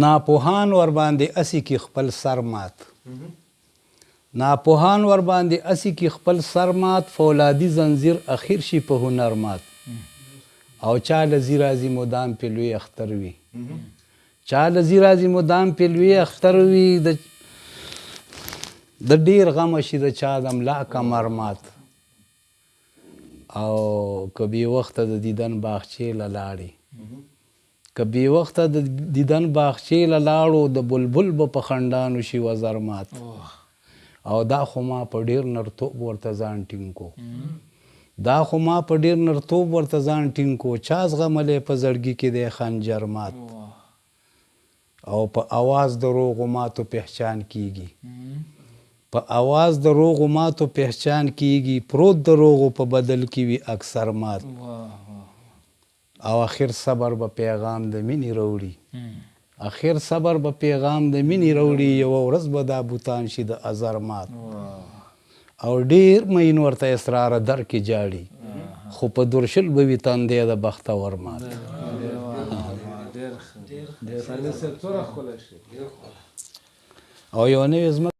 ناپوهان ورباندې اسی کې خپل سر مات ناپوهان ورباندې اسی کې خپل سر مات فولادي زنځیر اخیر شي په هنر مات او چا لذي راځي مدام په لوی اختر وي چا لذي راځي مدام په لوی اختر وي د ډیر غم شي د چا د ملا کمر مات او که بې وخته د دیدن باغچې له لاړې که بې وخته د دیدن باغچې له لاړو د بلبل به په خندانو شي وزر مات او دا خو ما په ډیر نرتوب ورته ځان ټینګ کو دا خو ما په ډیر نرتوب ورته ځان ټینګ کو چا زغملی په زړګي کې دی خنجر مات او په اواز د روغو ماتو پهچان کیږي په اواز د روغو ماتو پهچان کیږي پروت د روغو په بدل کې وي اکثر مات او اخر صبر به پیغام د مینې راوړي اخر صبر به پیغام د مینې راوړي یوه ورځ به دا بوتان شي د ازر مات او ډیر مین ورته اسراره در کې جاړي خو په درشل به وي تندی د بختور مات او یو نوې